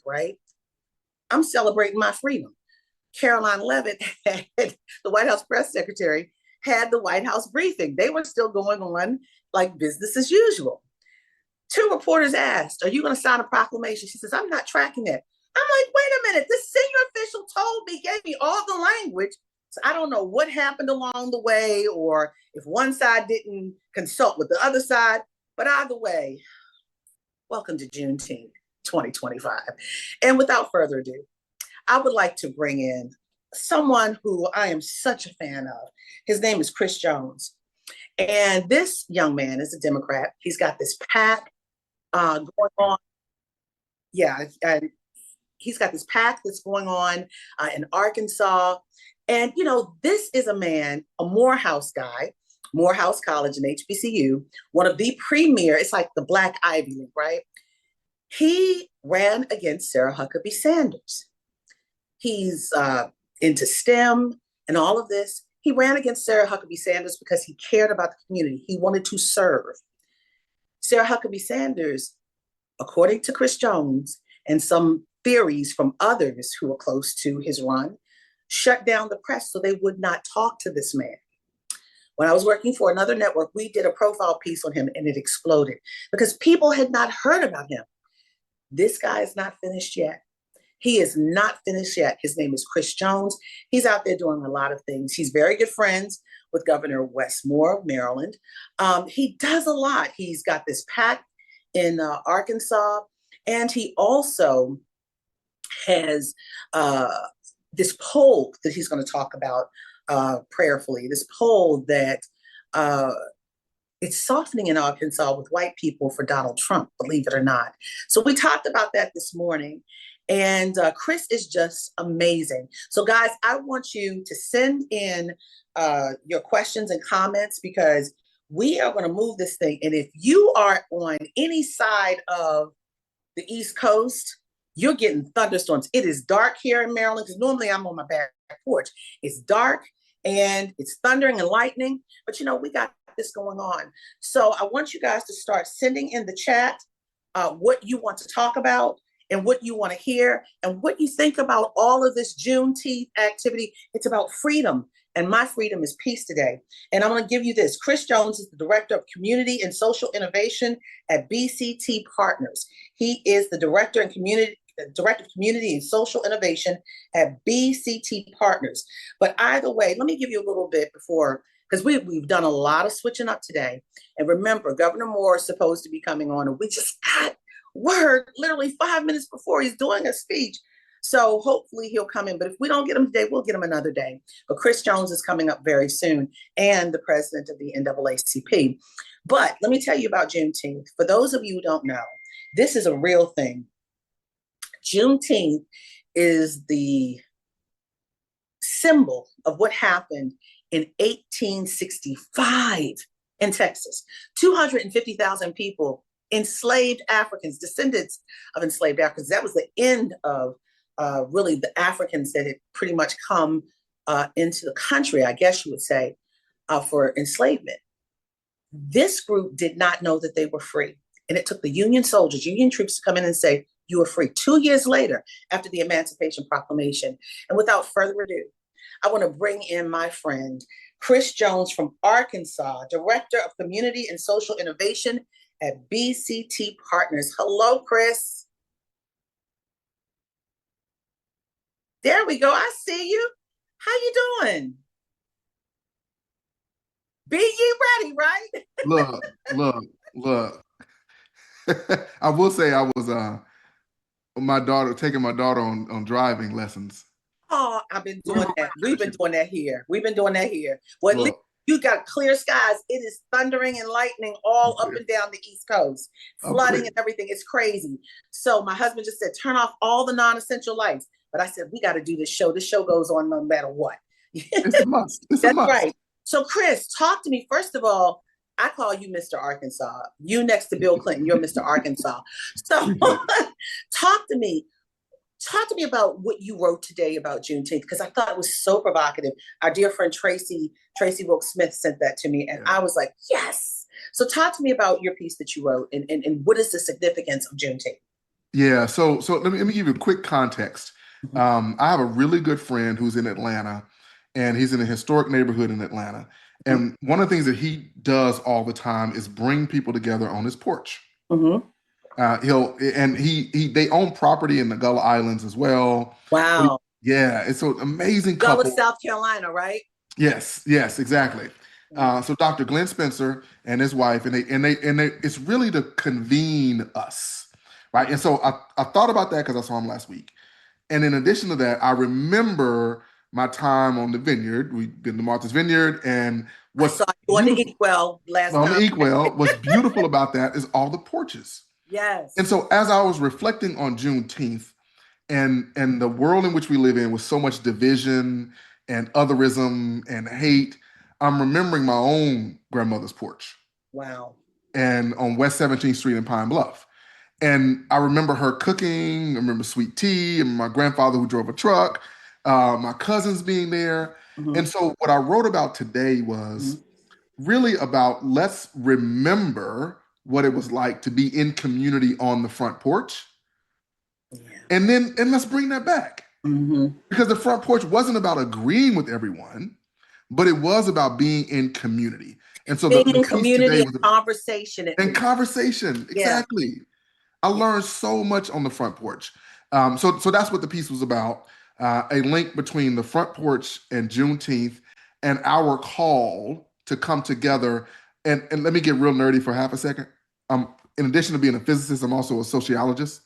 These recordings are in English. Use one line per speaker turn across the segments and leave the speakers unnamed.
right? I'm celebrating my freedom. Caroline Levitt, the White House press secretary, had the White House briefing. They were still going on like business as usual. Two reporters asked, "Are you going to sign a proclamation?" She says, "I'm not tracking it." I'm like, wait a minute. This senior official told me, gave me all the language. So I don't know what happened along the way or if one side didn't consult with the other side. But either way, welcome to Juneteenth 2025. And without further ado, I would like to bring in someone who I am such a fan of. His name is Chris Jones. And this young man is a Democrat. He's got this PAC going on. Yeah, and he's got this PAC that's going on in Arkansas. And, you know, this is a man, a Morehouse guy, Morehouse College and HBCU, one of the premier, it's like the Black Ivy League, right? He ran against Sarah Huckabee Sanders. He's into STEM and all of this. He ran against Sarah Huckabee Sanders because he cared about the community. He wanted to serve. Sarah Huckabee Sanders, according to Chris Jones and some theories from others who were close to his run, shut down the press so they would not talk to this man. When I was working for another network, we did a profile piece on him and it exploded because people had not heard about him. This guy is not finished yet. He is not finished yet. His name is Chris Jones. He's out there doing a lot of things. He's very good friends with Governor Wes Moore of Maryland. He does a lot. He's got this PAC in Arkansas, and he also has this poll that he's going to talk about prayerfully, this poll that it's softening in Arkansas with white people for Donald Trump, believe it or not. So we talked about that this morning. And Chris is just amazing. So guys, I want you to send in your questions and comments because we are going to move this thing. And if you are on any side of the East Coast, you're getting thunderstorms. It is dark here in Maryland because normally I'm on my back porch. It's dark and it's thundering and lightning, but you know, we got this going on. So I want you guys to start sending in the chat what you want to talk about and what you want to hear and what you think about all of this Juneteenth activity. It's about freedom, and my freedom is peace today. And I'm going to give you this. Chris Jones is the Director of Community and Social Innovation at BCT Partners. He is the Director of Community and Social Innovation at BCT Partners. But either way, let me give you a little bit before, because we've done a lot of switching up today. And remember, Governor Moore is supposed to be coming on, and we just got word literally 5 minutes before he's doing a speech. So hopefully he'll come in. But if we don't get him today, we'll get him another day. But Chris Jones is coming up very soon, and the president of the NAACP. But let me tell you about Juneteenth. For those of you who don't know, this is a real thing. Juneteenth is the symbol of what happened in 1865 in Texas. 250,000 people, enslaved Africans, descendants of enslaved Africans. That was the end of really the Africans that had pretty much come into the country, I guess you would say, for enslavement. This group did not know that they were free. And it took the Union soldiers, Union troops to come in and say, you are free. 2 years later, after the Emancipation Proclamation. And without further ado, I want to bring in my friend, Chris Jones from Arkansas, Director of Community and Social Innovation at BCT Partners. Hello, Chris. There we go. I see you. How you doing? Be ye ready, right?
Look. I will say I was taking my daughter on driving lessons.
Oh, I've been doing that. We've been doing that here. Well, at least you got clear skies. It is thundering and lightning all up and down the East Coast, flooding and everything. It's crazy. So my husband just said, turn off all the non-essential lights. But I said, we got to do this show. This show goes on no matter what.
It's a must.
That's right. So Chris, talk to me. First of all, I call you Mr. Arkansas. You next to Bill Clinton, you're Mr. Arkansas. So talk to me. Talk to me about what you wrote today about Juneteenth, because I thought it was so provocative. Our dear friend Tracy Wilkes-Smith sent that to me, and I was like, yes. So talk to me about your piece that you wrote, and what is the significance of Juneteenth?
Yeah, so let me give you a quick context.
Mhm.
I have a really good friend who's in Atlanta, and he's in a historic neighborhood in Atlanta. And one of the things that he does all the time is bring people together on his porch.
Mhm.
He'll and he they own property in the Gullah Islands as well. So,
Wow.
yeah, it's an amazing
Dulles,
couple.
South Carolina, right?
Yes, yes, exactly.
Mhm.
So Dr. Glenn Spencer and his wife, it's really to convene us, right? And so I thought about that because I saw him last week. And in addition to that, I remember my time on the vineyard. We've been to Martha's Vineyard, and
I
what's
saw you on the
beautiful
Inkwell last
on the
time.
Inkwell, what's beautiful about that is all the porches. And
Yes.
so as I was reflecting on Juneteenth and the world in which we live in with so much division and otherism and hate, I'm remembering my own grandmother's porch
Wow.
and on West 17th Street in Pine Bluff. And I remember her cooking. I remember sweet tea and my grandfather who drove a truck, my cousins being there.
Mhm.
And so what I wrote about today was
Mhm.
really about let's remember what it was like to be in community on the front porch.
Yeah.
And let's bring that back.
Mhm.
Because the front porch wasn't about agreeing with everyone, but it was about being in community. And so
Being
the
in
piece today
community and
was
conversation at
in
least.
conversation.
Yeah.
Exactly. I
Yeah.
learned so much on the front porch. So that's what the piece was about. A link between the front porch and Juneteenth and our call to come together. And let me get real nerdy for half a second. In addition to being a physicist, I'm also a sociologist.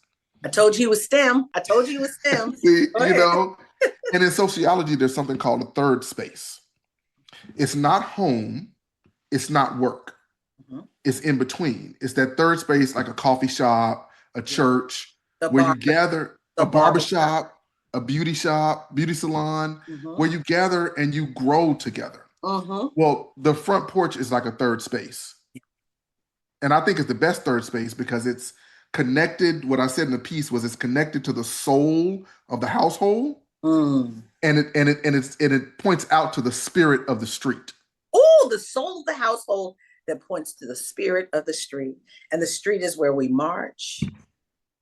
I told you it was STEM. I told you it was STEM.
See,
Go ahead.
and in sociology, there's something called a third space. It's not home, it's not work,
Mhm.
it's in between. It's that third space, like a coffee shop, a
Yeah.
church,
The
where you
bar,
gather,
the
a barber
barbershop.
shop, a beauty shop, beauty salon,
Mhm.
where you gather and you grow together.
Mhm.
Well, the front porch is like a third space. And I think it's the best third space because it's connected. What I said in the piece was it's connected to the soul of the household,
Mm.
and it points out to the spirit of the street.
Oh, the soul of the household that points to the spirit of the street. And the street is where we march,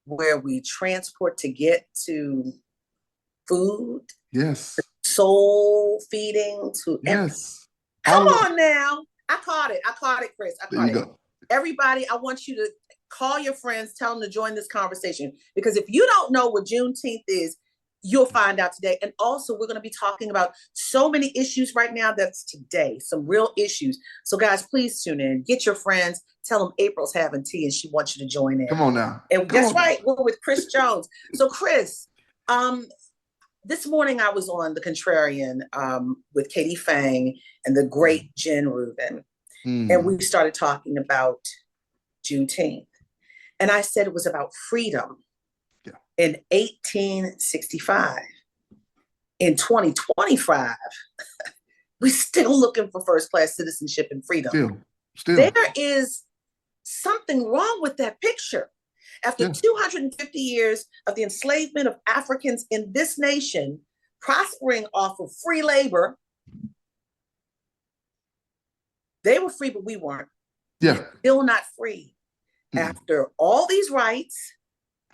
where we transport to get to food,
Yes,
soul feeding to everything.
yes.
Come
All of it.
on now. I caught it. I caught it, Chris. I
There
caught
you
it.
go.
Everybody, I want you to call your friends, tell them to join this conversation. Because if you don't know what Juneteenth is, you'll find out today. And also, we're going to be talking about so many issues right now that's today, some real issues. So, guys, please tune in. Get your friends. Tell them April's having tea and she wants you to join in.
Come on now.
And
Come
that's
on now.
right. We're with Chris Jones. So, Chris, um, this morning I was on The Contrarian with Katie Fang and the great Jen Rubin. And
Mm,
we started talking about Juneteenth. And I said it was about freedom
yeah.
in 1865. In 2025, we're still looking for first class citizenship and freedom.
Still,
There
still.
is something wrong with that picture. After
Yeah.
250 years of the enslavement of Africans in this nation, prospering off of free labor, they were free, but we weren't. We're
Yeah.
still not free.
Mm,
After all these rights,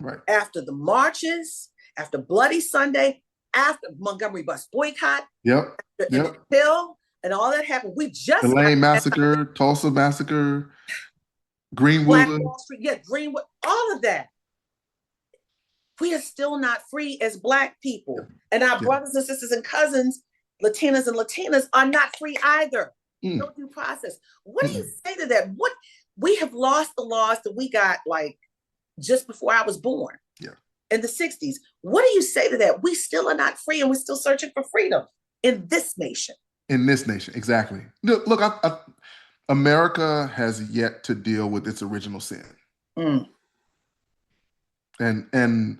right.
after the marches, after Bloody Sunday, after Montgomery bus boycott,
Yep.
the Emmett
Yep.
Till, and all that happened, we
The
just got
Lane Massacre, Tulsa Massacre,
Black
Greenwood.
Wall Street, yeah, Greenwood, all of that. We are still not free as Black
Yep.
people. And our
Yeah.
brothers and sisters and cousins, Latinas and Latinas, are not free either.
Mm,
No due process. What do you
mm.
say to that? What we have lost the laws that we got like just before I was born
Yeah.
in the 60s. What do you say to that? We still are not free and we're still searching for freedom in this nation.
In this nation, exactly. Look, America has yet to deal with its original sin,
Mm.
and and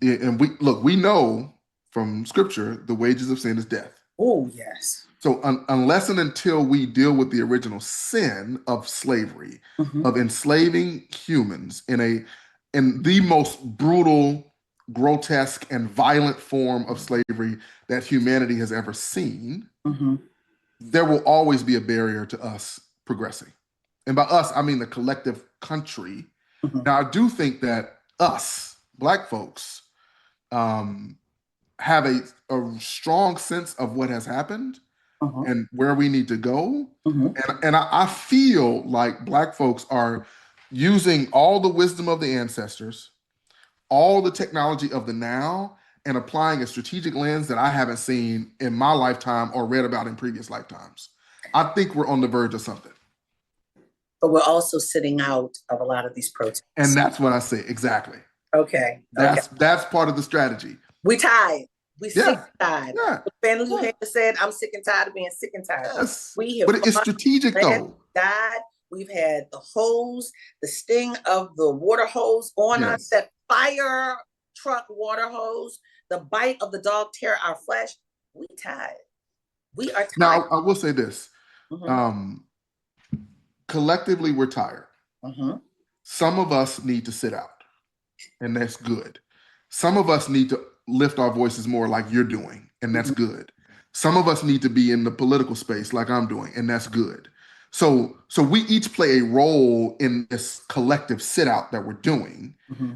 and we know from Scripture the wages of sin is death.
Oh, yes.
So unless and until we deal with the original sin of slavery,
Mm-hmm.
of enslaving humans in the most brutal, grotesque, and violent form of slavery that humanity has ever seen,
Mm-hmm.
there will always be a barrier to us progressing. And by us, I mean the collective country.
Mm-hmm.
Now, I do think that us, Black folks, um, have a strong sense of what has happened
Uh-huh.
and where we need to go.
Uh-huh.
And I feel like Black folks are using all the wisdom of the ancestors, all the technology of the now, and applying a strategic lens that I haven't seen in my lifetime or read about in previous lifetimes. I think we're on the verge of something.
But we're also sitting out of a lot of these
And
protests.
that's what I say. Exactly.
Okay. Okay.
That's part of the strategy.
We tired. We sick
Yeah.
and tired.
Yeah.
Fannie Lou
Yeah.
Hamer said, I'm sick and tired of being sick and tired.
Yes.
We have
But it's
fought,
strategic
man,
though.
died. We've had the hose, the sting of the water hose on us,
Yes.
that fire truck water hose, the bite of the dog tear our flesh. We tired. We are tired.
Now I will say this.
Mm-hmm.
Um, collectively, we're tired.
Mm-hmm.
Some of us need to sit out, and that's good. Some of us need to lift our voices more like you're doing, and that's
Mm-hmm.
good. Some of us need to be in the political space like I'm doing, and that's good. So we each play a role in this collective sit out that we're doing.
Mm-hmm.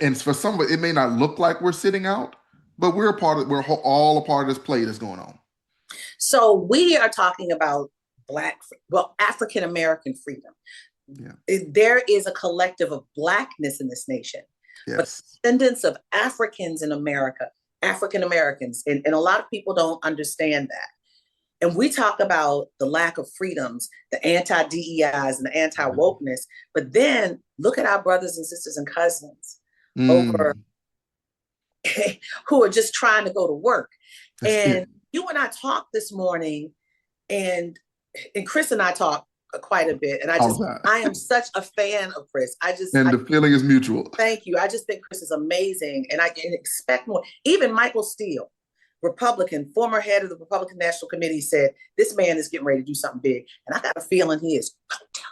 And for some of it may not look like we're sitting out, but we're all a part of this play that's going on.
So we are talking about African American freedom.
Yeah.
There is a collective of Blackness in this nation, but
Yes.
descendants of Africans in America, African Americans, and a lot of people don't understand that. And we talk about the lack of freedoms, the anti-DEIs and the anti-wokeness, but then look at our brothers and sisters and cousins over
Mm,
who are just trying to go to work.
that's
And
it.
you and I talked this morning, and Chris and I talked quite a bit. And
All the
I
time.
am such a fan of Chris.
And the feeling is mutual.
Thank you. I just think Chris is amazing, and I can expect more. Even Michael Steele, Republican, former head of the Republican National Committee, said this man is getting ready to do something big, and I got a feeling he is. Don't tell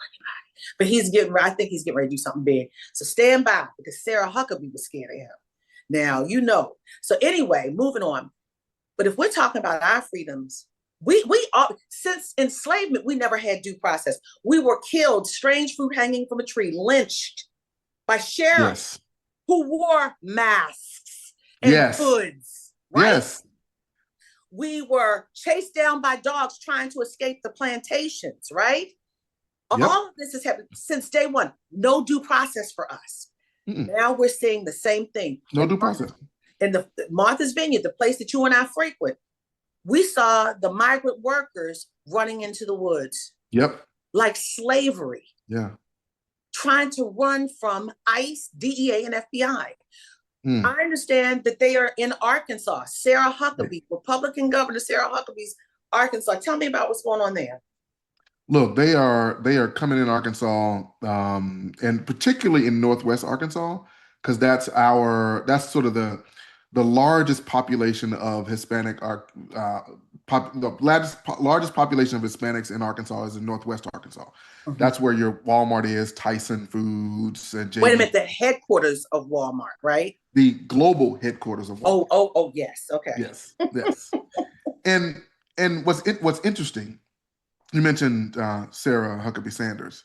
anybody, but I think he's getting ready to do something big. So stand by, because Sarah Huckabee was scared of him. Now you know. So anyway, moving on. But if we're talking about our freedoms, we are, since enslavement, we never had due process. We were killed, strange fruit hanging from a tree, lynched by sheriffs
Yes.
who wore masks and
Yes.
hoods, right?
Yes.
We were chased down by dogs trying to escape the plantations, right?
Yep.
All of this has happened since day one. No due process for us.
Mm-mm.
Now we're seeing the same thing.
No due process.
In the Martha's Vineyard, the place that you and I frequent, we saw the migrant workers running into the woods.
Yep.
Like slavery.
Yeah.
Trying to run from ICE, DEA, and FBI.
Mm.
I understand that they are in Arkansas. Sarah Huckabee,
Right.
Republican Governor Sarah Huckabee's Arkansas. Tell me about what's going on there.
Look, they are coming in Arkansas, and particularly in Northwest Arkansas, because that's sort of the largest population of Hispanic the largest population of Hispanics in Arkansas is in Northwest Arkansas.
Mm-hmm.
That's where your Walmart is, Tyson Foods, and
Wait a minute, the headquarters of Walmart, right?
The global headquarters of Walmart.
Oh, yes. Okay.
Yes. And what's interesting, you mentioned Sarah Huckabee Sanders.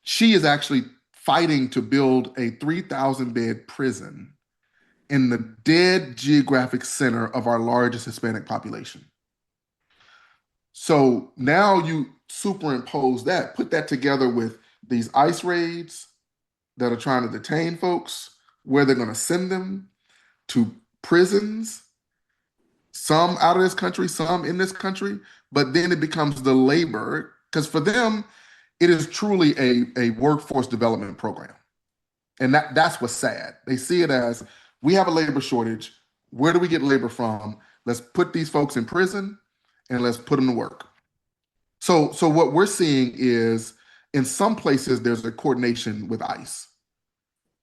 She is actually fighting to build a 3,000 bed prison in the dead geographic center of our largest Hispanic population. So now you superimpose that, put that together with these ICE raids that are trying to detain folks, where they're going to send them to prisons, some out of this country, some in this country, but then it becomes the labor, because for them, it is truly a workforce development program. And that's what's sad. They see it as, we have a labor shortage. Where do we get labor from? Let's put these folks in prison and let's put them to work. So what we're seeing is, in some places, there's a coordination with ICE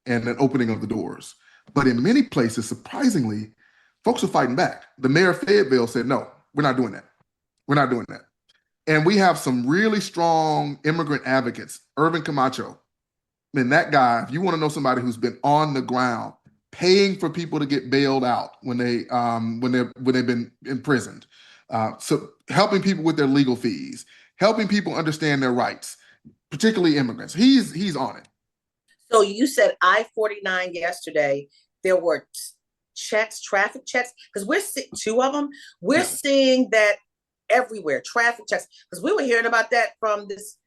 and an opening of the doors. But in many places, surprisingly, folks are fighting back. The mayor of Fayetteville said, no, we're not doing that. We're not doing that. And we have some really strong immigrant advocates. Irvin Camacho, and that guy, if you want to know somebody who's been on the ground paying for people to get bailed out when they've been imprisoned, so helping people with their legal fees, helping people understand their rights, particularly immigrants. He's on it.
So you said I-49 yesterday. There were checks, traffic checks, because we're two of them. We're
Yeah.
seeing that everywhere, traffic checks. Because we were hearing about that from this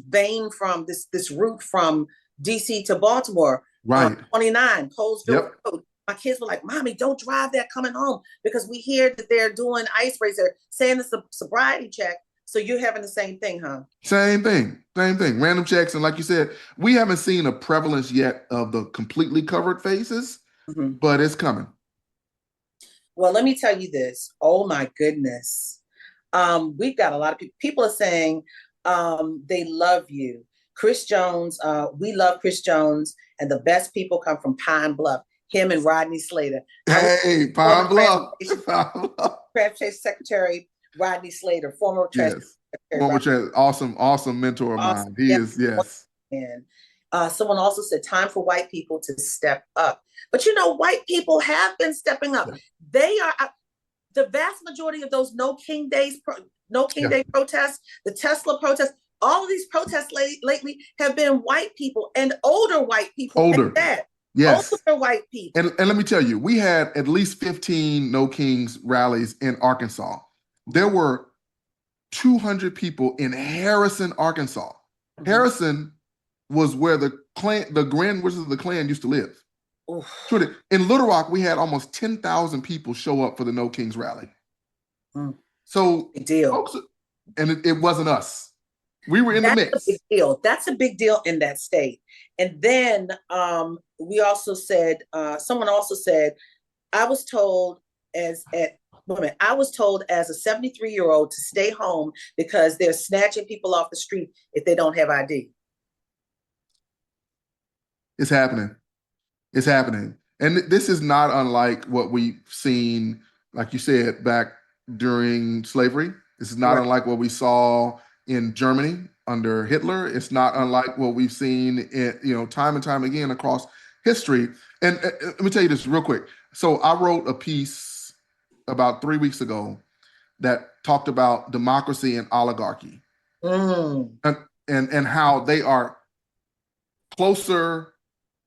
vein from this route from DC to Baltimore,
Right.
29 Colesville
Yep.
Road. My kids were like, "Mommy, don't drive that coming home," because we hear that they're doing ice racer, saying it's a sobriety check. So you're having the same thing, huh?
Same thing. Same thing. Random checks. And like you said, we haven't seen a prevalence yet of the completely covered faces,
Mhm.
but it's coming.
Well, let me tell you this. Oh my goodness. We've got a lot of people. People are saying they love you. Chris Jones, we love Chris Jones, and the best people come from Pine Bluff. Him and Rodney Slater. I was
Hey,
former
Pine Bluff. Pine Bluff.
Transportation Secretary Rodney Slater, former Transportation
Yes.
Secretary
Former
Rodney.
trans, awesome, awesome mentor of
Awesome.
mine. He
Yeah.
is, yes.
And someone also said, time for white people to step up. But you know, white people have been stepping up.
Yeah.
They are the vast majority of those No King Days, No King
Yeah.
Day protests, the Tesla protests, all of these protests lately have been white people and older white people at
Older.
that.
Yes.
Older white people.
And let me tell you, we had at least 15 No Kings rallies in Arkansas. There were 200 people in Harrison, Arkansas.
Mhm.
Harrison was where the Grand Wizards of the Klan used to live.
Oof.
In Little Rock, we had almost 10,000 people show up for the No Kings rally.
Mm.
So,
Big deal.
folks, and it wasn't us. We were in the
That's a
mix.
big deal. That's a big deal in that state. And then we also said, someone also said, I was told I was told as a 73-year-old to stay home because they're snatching people off the street if they don't have ID.
It's happening. It's happening. And this is not unlike what we've seen, like you said, back during slavery. This is not
Right.
unlike what we saw in Germany under Hitler. It's not unlike what we've seen in, time and time again across history. And let me tell you this real quick. So I wrote a piece about 3 weeks ago that talked about democracy and oligarchy,
Mm.
and how they are closer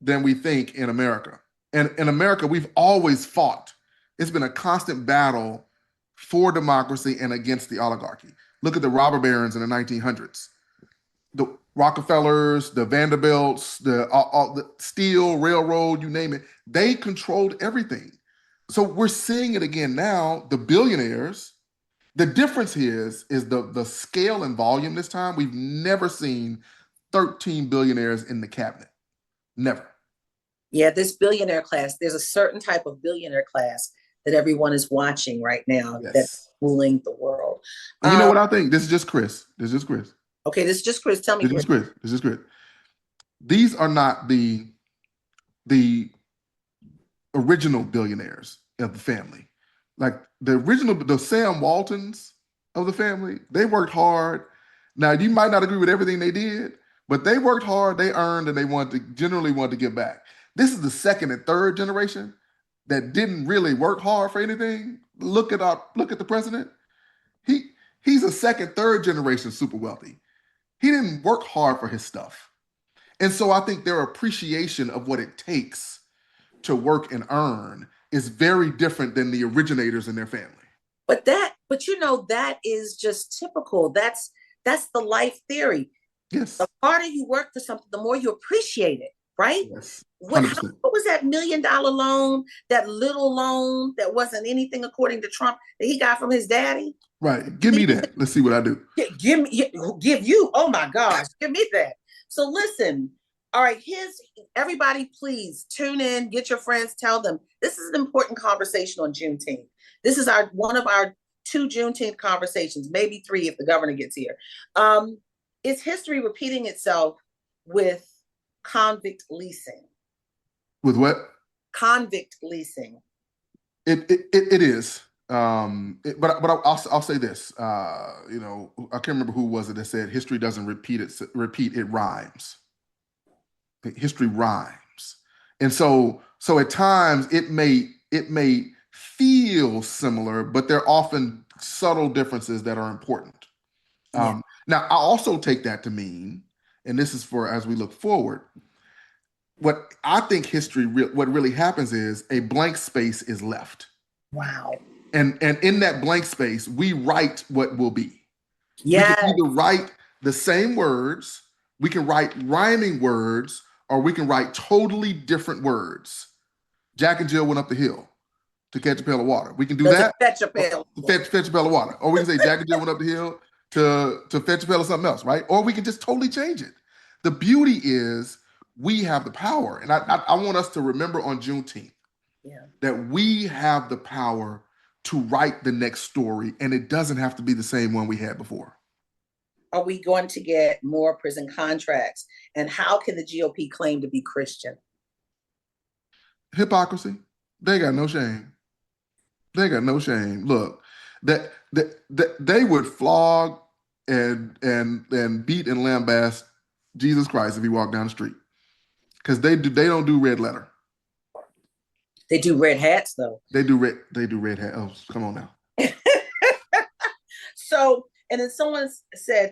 than we think in America. And in America, we've always fought. It's been a constant battle for democracy and against the oligarchy. Look at the robber barons in the 1900s. The Rockefellers, the Vanderbilts, the steel, railroad, you name it, they controlled everything. So we're seeing it again now. The billionaires, the difference is the scale and volume this time. We've never seen 13 billionaires in the cabinet. Never.
Yeah, this billionaire class, there's a certain type of billionaire class that everyone is watching right now that's
Yes.
ruling the world.
And you know what I think? This is just Chris. This is just Chris.
Okay, this is just Chris. Tell me,
This is
Chris.
Chris. This is Chris. These are not the original billionaires of the family. Like the Sam Waltons of the family, they worked hard. Now you might not agree with everything they did, but they worked hard, they earned, and they generally wanted to give back. This is the second and third generation that didn't really work hard for anything. Look at the president. He he's a second, third generation super wealthy. He didn't work hard for his stuff. And so I think their appreciation of what it takes to work and earn is very different than the originators in their family.
But you know, that is just typical. That's the life theory.
Yes.
The harder you work for something, the more you appreciate it, right?
Yes.
What
100%.
was that $1 million loan, that little loan that wasn't anything according to Trump that he got from his daddy?
Right. Give me that. Let's see what I do.
Give you. Oh my gosh, give me that. So listen, all right, everybody, please tune in, get your friends, tell them this is an important conversation on Juneteenth. This is one of our 2 Juneteenth conversations, maybe 3 if the governor gets here. Is history repeating itself with convict leasing?
With what?
Convict leasing.
It is. But I'll say this. I can't remember who was it that said history doesn't repeat it rhymes. History rhymes. And so at times it may feel similar, but there are often subtle differences that are important.
Yeah.
Now I also take that to mean, and this is for as we look forward, what I think what really happens is a blank space is left.
Wow.
And in that blank space, we write what will be. We can
Yes.
either write the same words, we can write rhyming words, or we can write totally different words. Jack and Jill went up the hill to catch a pail of water. We can do
Does it
that.
fetch a
Or
pail?
fetch a pail of water. Or we can say Jack and Jill went up the hill to fetch a pail of something else, right? Or we can just totally change it. The beauty is we have the power. And I want us to remember on Juneteenth that we have the power to write the next story, and it doesn't have to be the same one we had before.
Are we going to get more prison contracts? And how can the GOP claim to be Christian?
Hypocrisy. They got no shame. They got no shame. Look, that they would flog and beat and lambast Jesus Christ if he walked down the street, because they don't do red letter.
They do red hats though.
They do red hat. Oh, come on now.
So, and then someone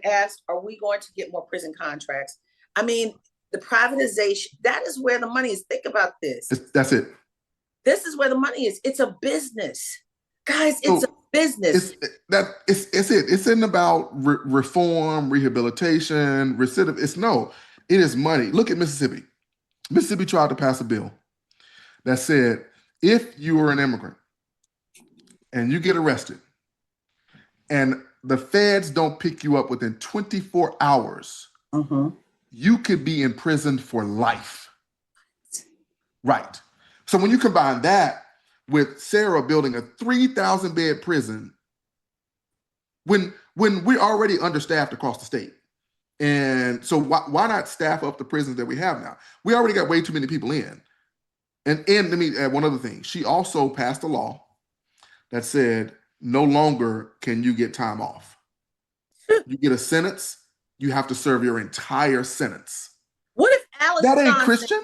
asked, are we going to get more prison contracts? I mean, the privatization, that is where the money is. Think about this.
That's it.
This is where the money is. It's a business. Guys, it's a business.
It's it. It's in about reform, rehabilitation, recidivism. It is money. Look at Mississippi. Mississippi tried to pass a bill that said, if you are an immigrant and you get arrested and the feds don't pick you up within 24 hours, you could be imprisoned for life. Right. So when you combine that with Sarah building a 3,000 bed prison, when we're already understaffed across the state, and so why not staff up the prisons that we have now? We already got way too many people in. And let me add one other thing. She also passed a law that said no longer can you get time off. You get a sentence, you have to serve your entire sentence.
What if Alice
That ain't
Johnson,
Christian?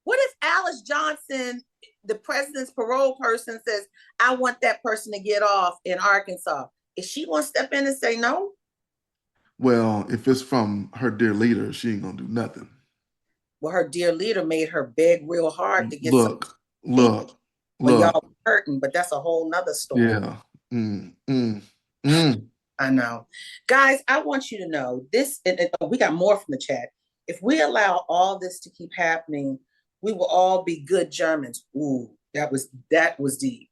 What if Alice Johnson, the president's parole person, says, I want that person to get off in Arkansas? Is she going to step in and say no?
Well, if it's from her dear leader, she ain't going to do nothing.
Well, her dear leader made her beg real hard to get
look.
Y'all hurting, but that's a whole nother story.
Yeah.
I know. Guys, I want you to know this, and we got more from the chat. If we allow all this to keep happening, we will all be good Germans. Ooh, that was deep.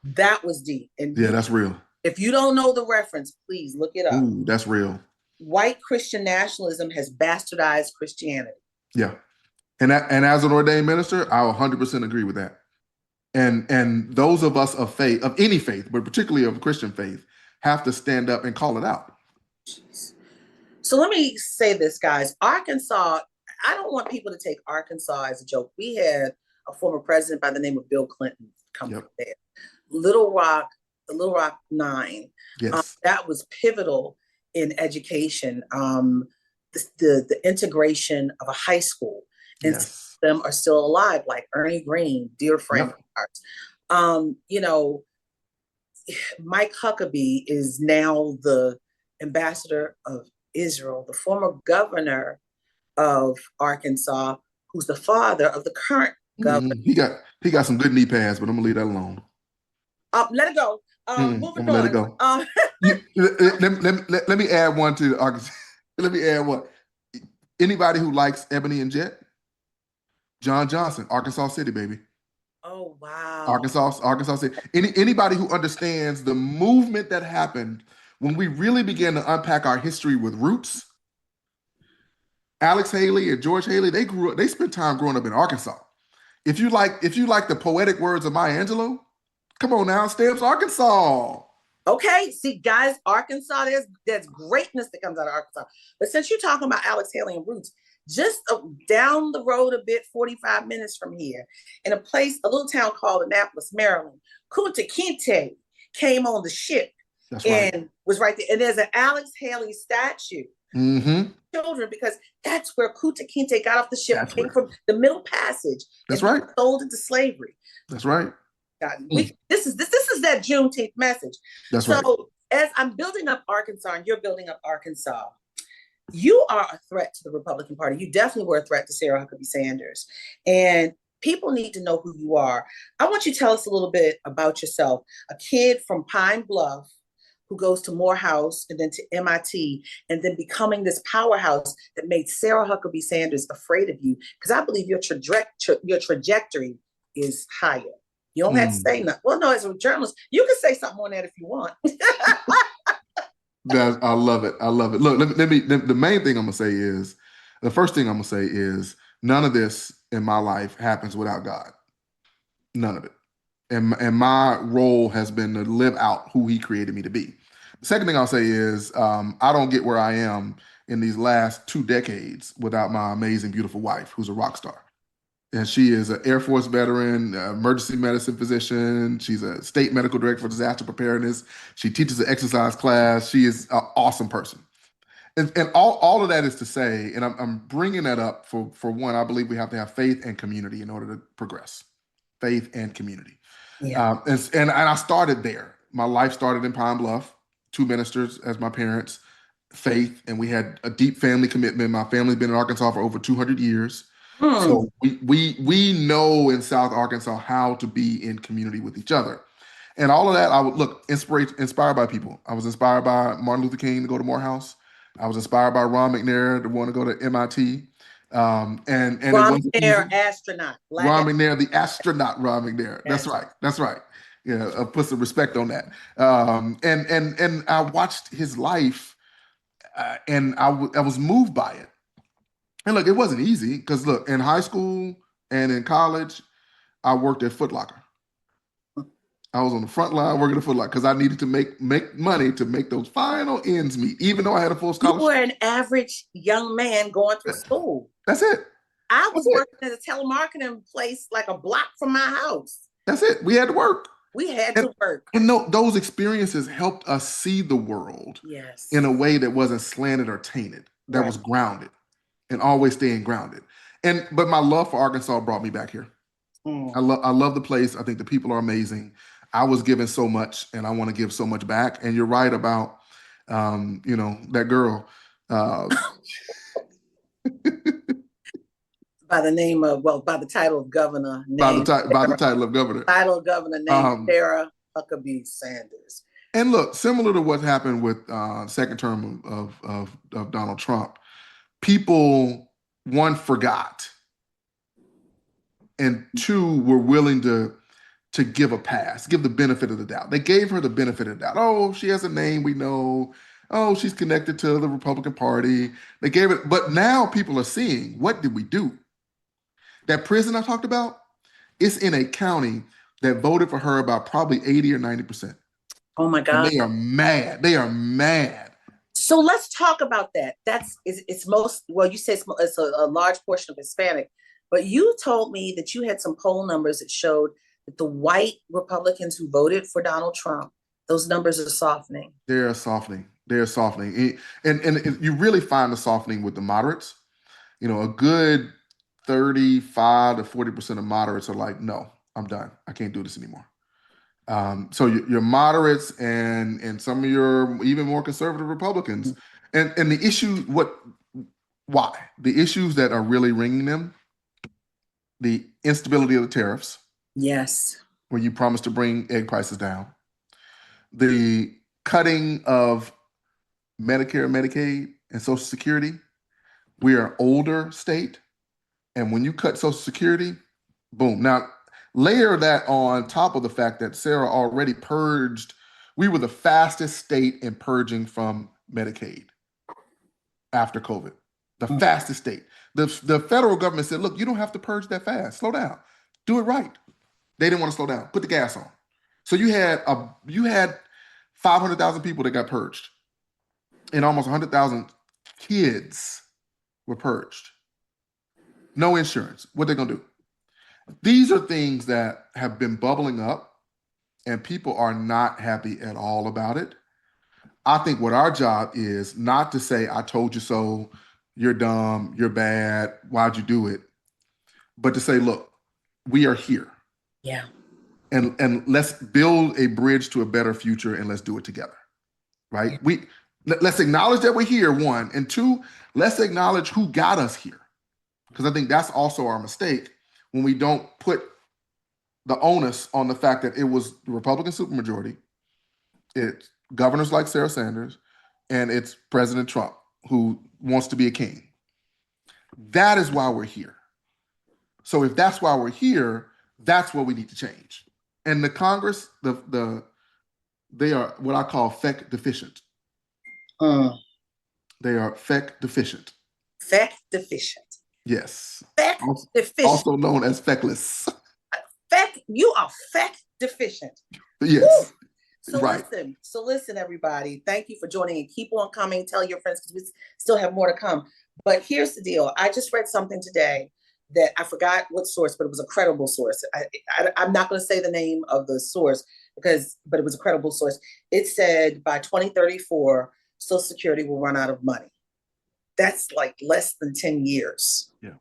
That was deep. And
yeah, that's real.
If you don't know the reference, please look it up.
Ooh, that's real.
White Christian nationalism has bastardized Christianity.
Yeah. And as an ordained minister, I 100% agree with that. And those of us of faith, of any faith, but particularly of Christian faith, have to stand up and call it out.
Jeez. So let me say this, guys. Arkansas, I don't want people to take Arkansas as a joke. We had a former president by the name of Bill Clinton come from there. The Little Rock 9.
Yes.
That was pivotal in education. The integration of a high school. And some of them are still alive, like Ernie Green, dear friend of ours. Mike Huckabee is now the ambassador of Israel, the former governor of Arkansas, who's the father of the current governor.
He got some good knee pads, but I'm gonna leave that alone.
Let it go. Moving on.
Let it go. Let me add one to Arkansas. Let me add one. Anybody who likes Ebony and Jet? John Johnson, Arkansas City, baby.
Oh, wow.
Arkansas City. Anybody who understands the movement that happened when we really began to unpack our history with roots. Alex Haley and George Haley, they spent time growing up in Arkansas. If you like the poetic words of Maya Angelou, come on now, Stamps, Arkansas.
Okay, see, guys, Arkansas, there's greatness that comes out of Arkansas. But since you're talking about Alex Haley and roots, just down the road a bit, 45 minutes from here, in a little town called Annapolis, Maryland, Kunta Kinte came on the ship and was right there. And there's an Alex Haley statue. Children, because that's where Kunta Kinte got off the ship, came from the Middle Passage.
That's right.
Sold into slavery.
That's right.
God, this is that Juneteenth message.
That's right.
So as I'm building up Arkansas and you're building up Arkansas, You are a threat to the Republican Party. You definitely were a threat to Sarah Huckabee Sanders. And people need to know who you are. I want you to tell us a little bit about yourself. A kid from Pine Bluff who goes to Morehouse and then to MIT, and then becoming this powerhouse that made Sarah Huckabee Sanders afraid of you. Because I believe your trajectory is higher. You don't have to say nothing. Well, no, as a journalist, you can say something on that if you want.
I love it. I love it. Look, the main thing I'm gonna say is, the first thing I'm gonna say is, none of this in my life happens without God. None of it. And my role has been to live out who He created me to be. The second thing I'll say is, I don't get where I am in these last 2 decades without my amazing, beautiful wife, who's a rock star. And she is an Air Force veteran, emergency medicine physician. She's a state medical director for disaster preparedness. She teaches an exercise class. She is an awesome person. And all of that is to say, and I'm bringing that up for one, I believe we have to have faith and community in order to progress. Faith and community.
Yeah.
And I started there. My life started in Pine Bluff, 2 ministers as my parents, faith, and we had a deep family commitment. My family's been in Arkansas for over 200 years. So we know in South Arkansas how to be in community with each other. And all of that, I would look inspired by people. I was inspired by Martin Luther King to go to Morehouse. I was inspired by Ron McNair to want to go to MIT. And it
Ron
wasn't
McNair,
easy.
astronaut.
Ron McNair, the astronaut Ron McNair. That's right. That's right. Yeah, put some respect on that. And I watched his life, and I was moved by it. And look, it wasn't easy because look, in high school and in college, I worked at Foot Locker. I was on the front line working at Foot Locker because I needed to make money to make those final ends meet, even though I had a full
You
scholarship.
were an average young man going through school.
That's it.
I was working at a telemarketing place like a block from my house.
That's it. We had to work.
We had to work.
And no, those experiences helped us see the world in a way that wasn't slanted or tainted, that was grounded and always staying grounded. But my love for Arkansas brought me back here. I love the place. I think the people are amazing. I was given so much and I want to give so much back. And you're right about, that girl.
By the title of governor.
By the title of governor.
Title of governor named Sarah Huckabee Sanders.
And look, similar to what happened with second term of Donald Trump, people, one, forgot, and two, were willing to give a pass, give the benefit of the doubt. They gave her the benefit of the doubt. Oh, she has a name we know. Oh, she's connected to the Republican Party. They gave it, but now people are seeing, what did we do? That prison I talked about, it's in a county that voted for her about probably 80 or 90%.
Oh my God.
And they are mad. They are mad.
So let's talk about that. You said it's a large portion of Hispanic, but you told me that you had some poll numbers that showed that the white Republicans who voted for Donald Trump, those numbers are softening.
They're softening. They're softening. And you really find the softening with the moderates. A good 35 to 40% of moderates are like, no, I'm done. I can't do this anymore. So your moderates and some of your even more conservative Republicans, and the issue, why? The issues that are really ringing them, the instability of the tariffs.
Yes.
When you promise to bring egg prices down. The cutting of Medicare, Medicaid, and Social Security. We are an older state. And when you cut Social Security, boom. Now, layer that on top of the fact that Sarah already purged. We were the fastest state in purging from Medicaid after COVID. The fastest state. The federal government said, look, you don't have to purge that fast. Slow down. Do it right. They didn't want to slow down. Put the gas on. So you had 500,000 people that got purged, and almost 100,000 kids were purged. No insurance. What they gonna do? These are things that have been bubbling up, and people are not happy at all about it. I think what our job is not to say, I told you so, you're dumb, you're bad, why'd you do it? But to say, look, we are here.
Yeah.
And let's build a bridge to a better future, and let's do it together. Right? Yeah. Let's acknowledge that we're here, one. And two, let's acknowledge who got us here. Because I think that's also our mistake when we don't put the onus on the fact that it was the Republican supermajority, it's governors like Sarah Sanders, and it's President Trump who wants to be a king. That is why we're here. So if that's why we're here, that's what we need to change. And the Congress, they are what I call feck deficient. They are feck deficient.
Feck deficient.
Yes.
Feck deficient.
Also known as feckless.
Feck, you are feck deficient.
Yes.
Woo! So right. Listen, everybody. Thank you for joining and keep on coming. Tell your friends because we still have more to come. But here's the deal. I just read something today that I forgot what source, but it was a credible source. I'm not going to say the name of the source but it was a credible source. It said by 2034, Social Security will run out of money. That's like less than 10 years.
Yeah.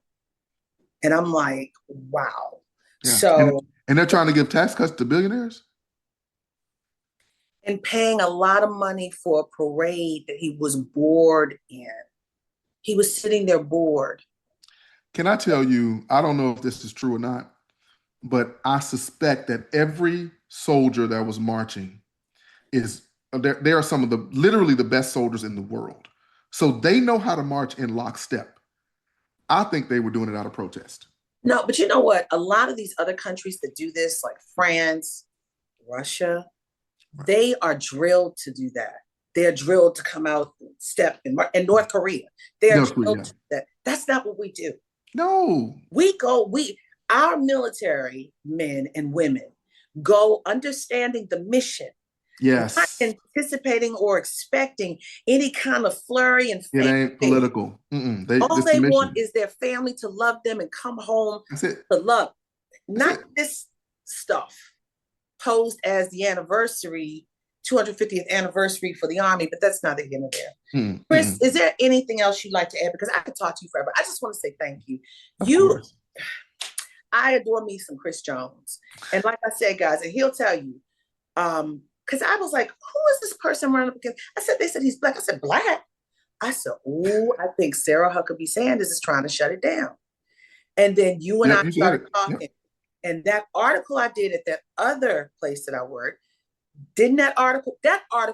And I'm like, wow.
Yeah.
So,
and they're trying to give tax cuts to billionaires?
And paying a lot of money for a parade that he was bored in. He was sitting there bored.
Can I tell you, I don't know if this is true or not, but I suspect that every soldier that was marching they are some of literally the best soldiers in the world. So they know how to march in lockstep. I think they were doing it out of protest.
No, but you know what? A lot of these other countries that do this, like France, Russia, right, they are drilled to do that. They're drilled to come out step in North Korea. They're drilled to do that. That's not what we do.
No.
Our military men and women go understanding the mission.
Yes.
Not anticipating or expecting any kind of flurry and
it ain't political.
All they want is their family to love them and come home to love. Not this stuff posed as the 250th anniversary for the Army, but that's not the end of there. Chris, is there anything else you'd like to add? Because I could talk to you forever. I just want to say thank you. I adore me some Chris Jones. And like I said, guys, and he'll tell you, because I was like, who is this person running up against? They said he's black. I said, black? I said, oh, I think Sarah Huckabee Sanders is trying to shut it down. And then you and I started talking. Yep. And that article I did at that other place that I worked, that article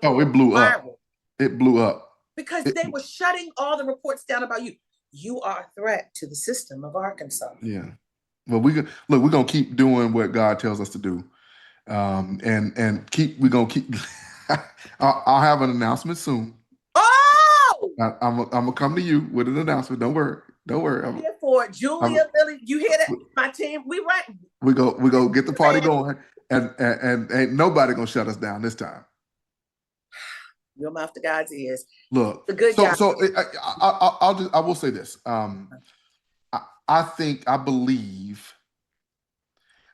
oh, it blew up. It blew up.
Because they were shutting all the reports down about you. You are a threat to the system of Arkansas.
Yeah. Well, we're gonna keep doing what God tells us to do. We're gonna keep I'll have an announcement soon.
Oh,
I'm gonna come to you with an announcement. Don't worry. I'm
here for it. Julia, Billy, you hear that? My team, we right.
We go get the party going, and ain't nobody gonna shut us down this time.
Your mouth to God's ears.
Look,
the good guy.
So I will say this. I believe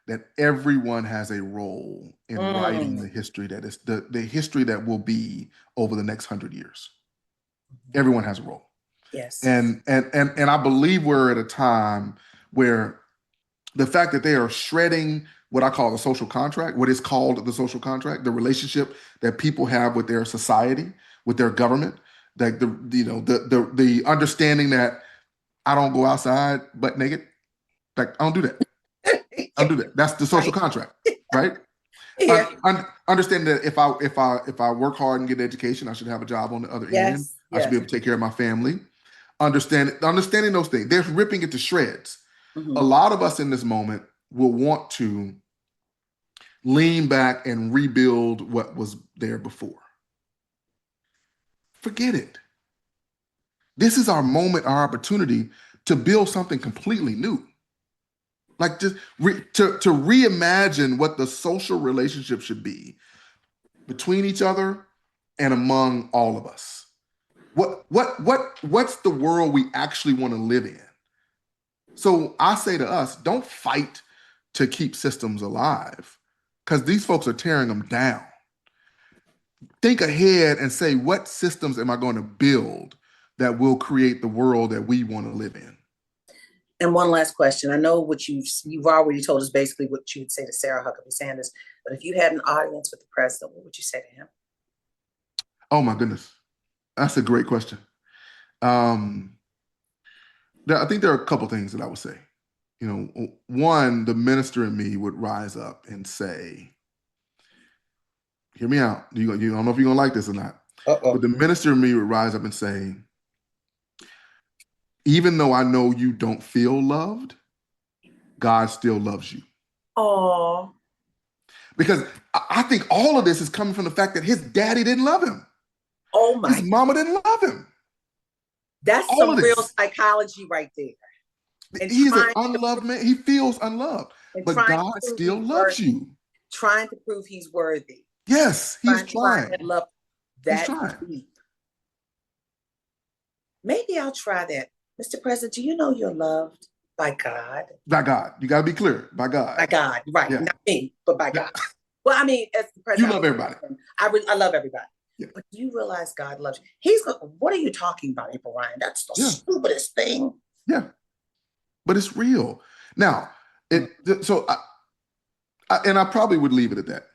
that everyone has a role in writing the history that is the history that will be over the next 100 years. Everyone has a role.
Yes.
And I believe we're at a time where the fact that they are shredding what I call the social contract, what is called the social contract, the relationship that people have with their society, with their government, like the understanding that I don't go outside butt naked. Like I don't do that. I don't do that. That's the social contract, right?
Yeah.
Understanding that if I work hard and get an education, I should have a job on the other end. I should be able to take care of my family. Understanding those things. They're ripping it to shreds. A lot of us in this moment will want to lean back and rebuild what was there before. Forget it. This is our moment, our opportunity to build something completely new. Like just to reimagine what the social relationship should be between each other and among all of us. What's the world we actually want to live in? So I say to us, don't fight to keep systems alive, because these folks are tearing them down. Think ahead and say, what systems am I going to build that will create the world that we want to live in?
And one last question. I know what you've already told us basically what you would say to Sarah Huckabee Sanders, but if you had an audience with the president, what would you say to him?
Oh my goodness. That's a great question. Um, I think there are a couple things that I would say. You know, one, the minister in me would rise up and say, hear me out. You don't know if you're gonna like this or not. But
Uh-oh.
the minister in me would rise up and say, even though I know you don't feel loved, God still loves you.
Oh,
Because I think all of this is coming from the fact that his daddy didn't love him.
oh
His
my.
mama didn't love him.
That's
All
some
of
real
this.
psychology right there. And
He's an
trying to
unloved man. He feels unloved.
and
But
trying to
God
prove
still
he's
loves
worthy.
you.
Trying to prove he's worthy.
Yes, he's
Trying to find
trying.
that love
He's
that
trying.
deep. Maybe I'll try that. Mr. President, do you know you're loved by God?
By God. You got to be clear. By God.
By God, right?
Yeah.
Not me, but by
Yeah.
God. Well, I mean, as the
You
president,
love everybody.
I love everybody.
Yeah.
But do you realize God loves you? He's going. What are you talking about, April Ryan? That's the
Yeah.
stupidest thing.
Yeah. But it's real. Now,
Mm.
so and I probably would leave it at that.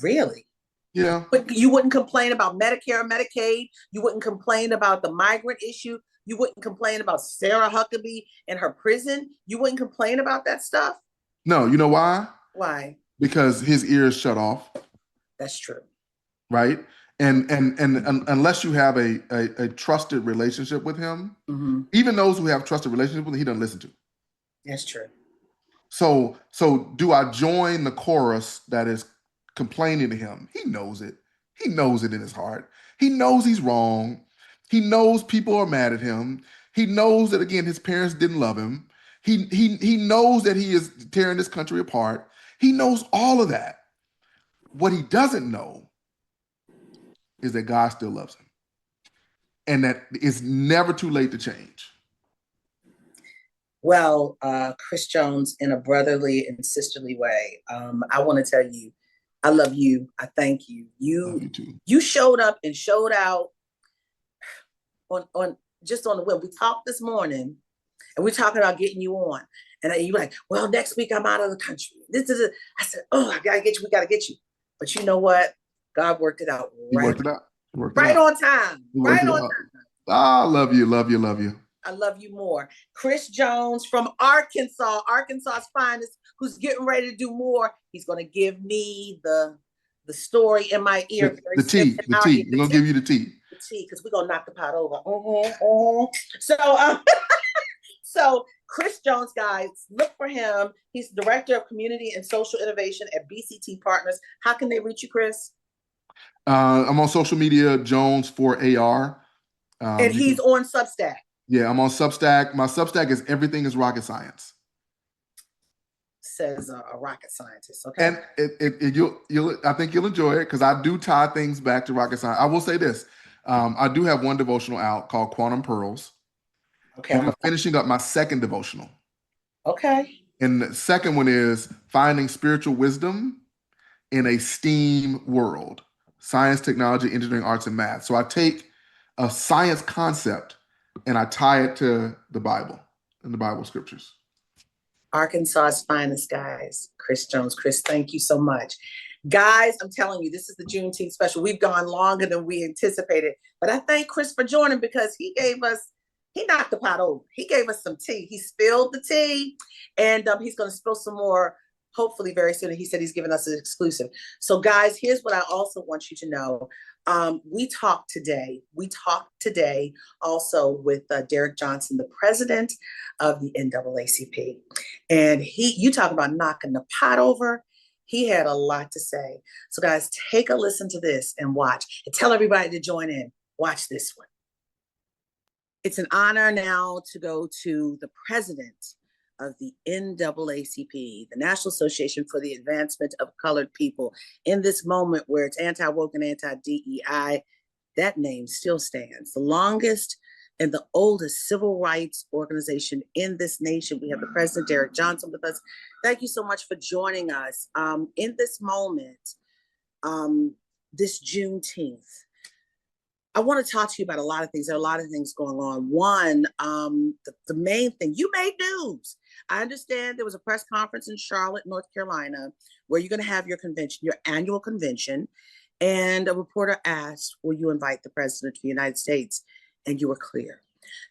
Really?
Yeah.
But you wouldn't complain about Medicare, Medicaid. You wouldn't complain about the migrant issue. You wouldn't complain about Sarah Huckabee and her prison. You wouldn't complain about that stuff.
No, you know why?
Why?
Because his ears shut off,
That's true.
right? And unless you have a trusted relationship with him,
Mm-hmm.
even those who have trusted relationship with him, he doesn't listen to.
That's true.
So do I join the chorus that is complaining to him? He knows it. He knows it in his heart. He knows he's wrong. He knows people are mad at him. He knows that again his parents didn't love him. He knows that he is tearing this country apart. He knows all of that. What he doesn't know is that God still loves him and that it's never too late to change.
Well, Chris Jones, in a brotherly and sisterly way, I want to tell you, I love you. I thank you.
Love
You
you too.
you showed up and showed out on just on the whim. We talked this morning, and we're talking about getting you on. And you were like, well, next week I'm out of the country. This is. I said, oh, I gotta get you. We gotta get you. But you know what? God worked it out
He
right,
worked it out. He worked it
right
out.
on time.
He worked
Right
it
on
out.
time.
Ah, love you, love you, love you.
I love you more. Chris Jones from Arkansas, Arkansas's finest, who's getting ready to do more. He's going to give me the story in my ear very
The
soon.
tea, the tea. We're gonna give you the tea.
The tea, because we're gonna knock the pot over. So, so Chris Jones, guys, look for him. He's director of community and social innovation at BCT Partners. How can they reach you, Chris?
I'm on social media, Jones for AR.
And
You
he's
can,
on Substack.
yeah, I'm on Substack. My Substack is everything is rocket science.
Says a rocket scientist. Okay.
And you'll I think you'll enjoy it because I do tie things back to rocket science. I will say this. I do have one devotional out called Quantum Pearls,
Okay.
and I'm finishing up my second devotional.
Okay.
And the second one is finding spiritual wisdom in a STEAM world: science, technology, engineering, arts, and math. So I take a science concept and I tie it to the Bible and the Bible scriptures.
Arkansas's finest, guys. Chris Jones. Chris, thank you so much. Guys, I'm telling you, this is the Juneteenth special. We've gone longer than we anticipated, but I thank Chris for joining because he knocked the pot over. He gave us some tea. He spilled the tea, and he's going to spill some more hopefully very soon. And he said he's giving us an exclusive. So, guys, here's what I also want you to know. We talked today also with Derrick Johnson, the president of the NAACP. And you talk about knocking the pot over. He had a lot to say. So, guys, take a listen to this and watch. And tell everybody to join in. Watch this one. It's an honor now to go to the president of the NAACP, the National Association for the Advancement of Colored People. In this moment where it's anti-woke and anti-DEI, that name still stands. The longest and the oldest civil rights organization in this nation. We have the president, Derrick Johnson, with us. Thank you so much for joining us. In this moment, this Juneteenth, I want to talk to you about a lot of things. There are a lot of things going on. One, the main thing, you made news. I understand there was a press conference in Charlotte, North Carolina, where you're going to have your convention, your annual convention. And a reporter asked, will you invite the President of the United States? And you were clear.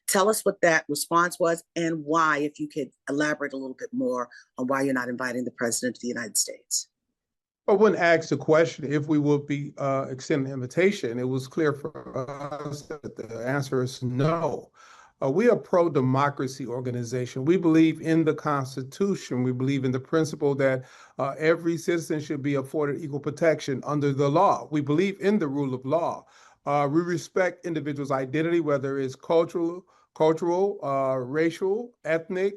Tell us what that response was and why, if you could elaborate a little bit more on why you're not inviting the President of the United States.
But when asked the question if we would be extending an invitation, it was clear for us that the answer is no. We are a pro-democracy organization. We believe in the Constitution. We believe in the principle that every citizen should be afforded equal protection under the law. We believe in the rule of law. We respect individuals' identity, whether it's cultural, racial, ethnic,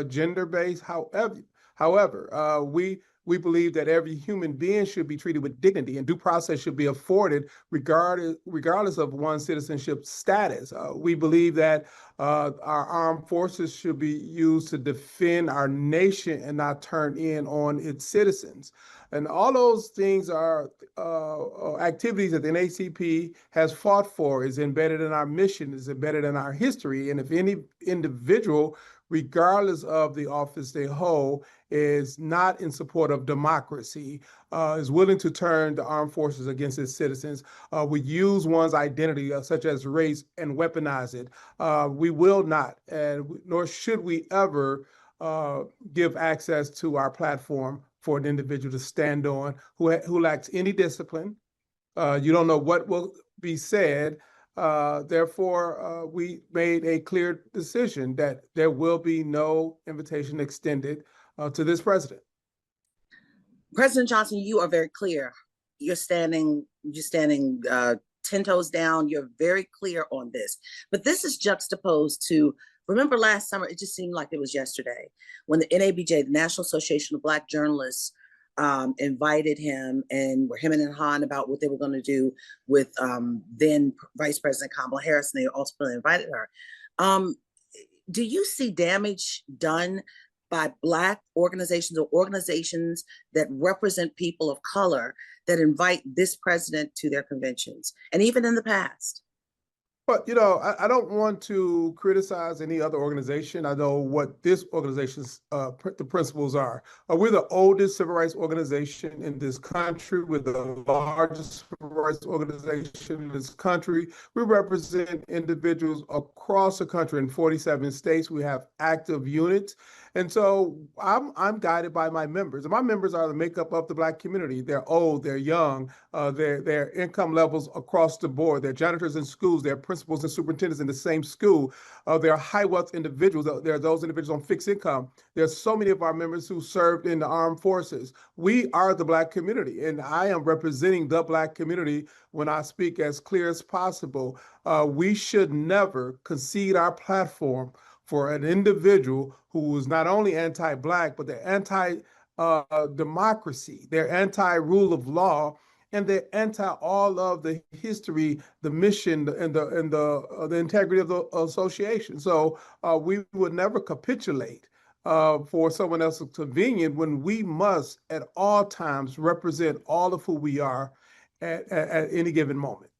gender-based, however, we believe that every human being should be treated with dignity and due process should be afforded regardless of one's citizenship status. We believe that our armed forces should be used to defend our nation and not turn in on its citizens. And all those things are activities that the NAACP has fought for, is embedded in our mission, is embedded in our history. And if any individual, regardless of the office they hold, is not in support of democracy, is willing to turn the armed forces against its citizens, would use one's identity, such as race, and weaponize it, we will not, and nor should we ever give access to our platform for an individual to stand on who lacks any discipline. You don't know what will be said. Therefore, we made a clear decision that there will be no invitation extended to this president.
President Johnson, you are very clear. You're standing 10 toes down. You're very clear on this. But this is juxtaposed to, remember last summer, it just seemed like it was yesterday, when the NABJ, the National Association of Black Journalists, invited him and were hemming and hawing about what they were going to do with then Vice President Kamala Harris, and they ultimately invited her. Do you see damage done by Black organizations or organizations that represent people of color that invite this president to their conventions, and even in the past?
But, you know, I don't want to criticize any other organization. I know what this organization's the principles are. We're the oldest civil rights organization in this country. We're the largest civil rights organization in this country. We represent individuals across the country in 47 states. We have active units. And so I'm guided by my members. And my members are the makeup of the Black community. They're old, they're young, their income levels across the board. They're janitors in schools, they're principals and superintendents in the same school. They're high wealth individuals. There are those individuals on fixed income. There's so many of our members who served in the armed forces. We are the Black community, and I am representing the Black community when I speak as clear as possible. We should never concede our platform for an individual who is not only anti-Black, but they're anti-democracy, they're anti-rule of law, and they're anti all of the history, the mission, and the integrity of the association. So we would never capitulate for someone else's convenience when we must at all times represent all of who we are at any given moment.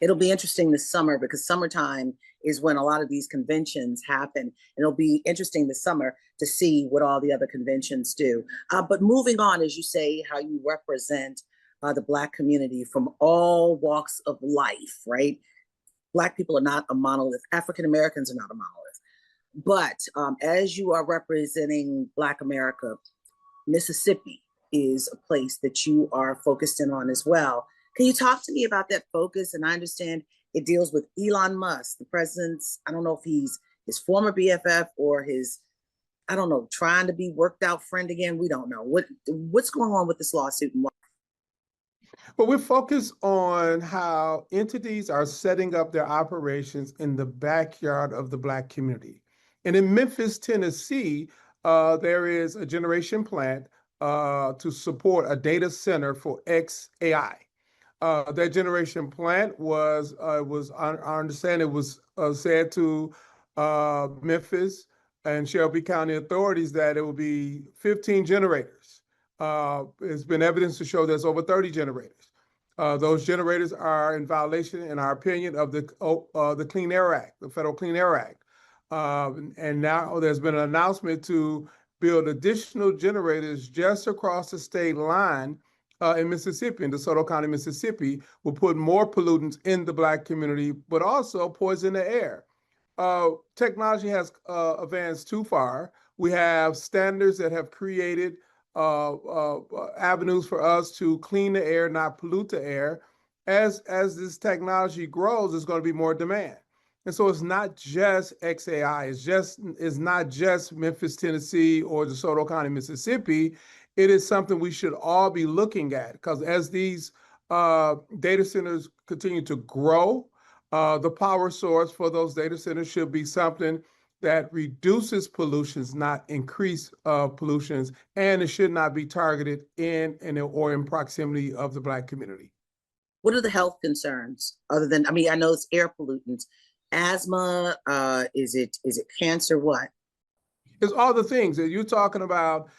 It'll be interesting this summer because summertime is when a lot of these conventions happen. And it'll be interesting this summer to see what all the other conventions do. But moving on, as you say, how you represent the Black community from all walks of life, right? Black people are not a monolith. African Americans are not a monolith. But as you are representing Black America, Mississippi is a place that you are focused in on as well. Can you talk to me about that focus? And I understand it deals with Elon Musk, the president's, I don't know if he's his former BFF or his, I don't know, trying to be worked out friend again. We don't know. What's going on with this lawsuit and why?
But we're focused on how entities are setting up their operations in the backyard of the Black community. And in Memphis, Tennessee, there is a generation plant to support a data center for XAI. That generation plant was I understand it was said to Memphis and Shelby County authorities that it will be 15 generators. There's been evidence to show there's over 30 generators. Those generators are in violation, in our opinion, of the Clean Air Act, the Federal Clean Air Act. And now there's been an announcement to build additional generators just across the state line in Mississippi, in DeSoto County, Mississippi, will put more pollutants in the Black community, but also poison the air. Technology has advanced too far. We have standards that have created avenues for us to clean the air, not pollute the air. As this technology grows, there's going to be more demand. And so it's not just XAI, it's not just Memphis, Tennessee, or DeSoto County, Mississippi. It is something we should all be looking at, because as these data centers continue to grow, the power source for those data centers should be something that reduces pollutions, not increase pollutions, and it should not be targeted in or in proximity of the Black community.
What are the health concerns other than, I mean, I know it's air pollutants, asthma, is it cancer, what?
It's all the things that you're talking about,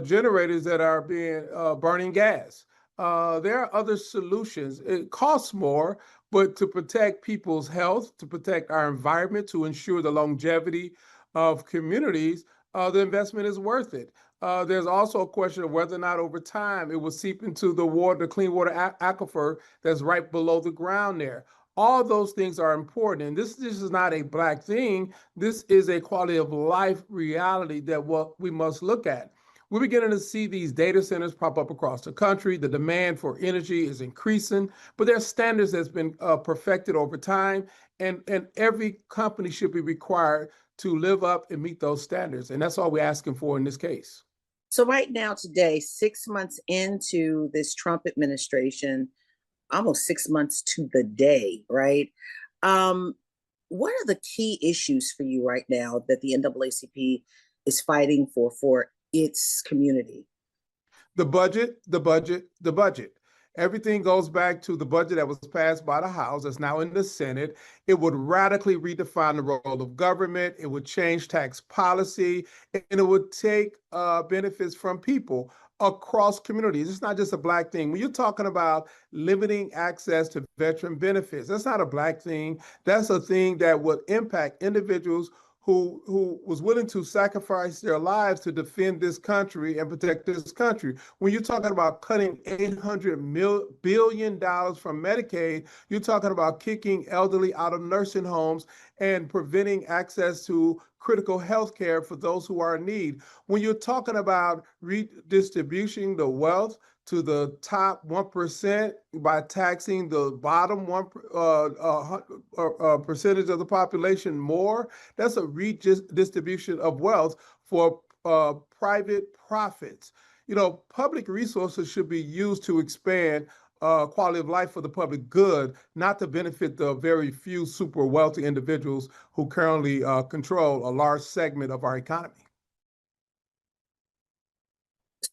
generators that are being burning gas. There are other solutions. It costs more, but to protect people's health, to protect our environment, to ensure the longevity of communities, the investment is worth it. There's also a question of whether or not over time it will seep into the water, the clean water aquifer that's right below the ground there. All those things are important. And this is not a Black thing. This is a quality of life reality that what we must look at. We're beginning to see these data centers pop up across the country. The demand for energy is increasing, but there are standards that's been perfected over time, and every company should be required to live up and meet those standards. And that's all we're asking for in this case.
So right now, today, 6 months into this Trump administration, almost 6 months to the day, right? What are the key issues for you right now that the NAACP is fighting for its community?
The budget, the budget, the budget. Everything goes back to the budget that was passed by the House, that's now in the Senate. It would radically redefine the role of government. It would change tax policy, and it would take benefits from people across communities. It's not just a Black thing. When you're talking about limiting access to veteran benefits, that's not a Black thing. That's a thing that would impact individuals who was willing to sacrifice their lives to defend this country and protect this country. When you're talking about cutting $800 billion from Medicaid, you're talking about kicking elderly out of nursing homes and preventing access to critical health care for those who are in need. When you're talking about redistributing the wealth to the top 1% by taxing the bottom percentage of the population more, that's a redistribution of wealth for private profits. You know, public resources should be used to expand quality of life for the public good, not to benefit the very few super wealthy individuals who currently control a large segment of our economy.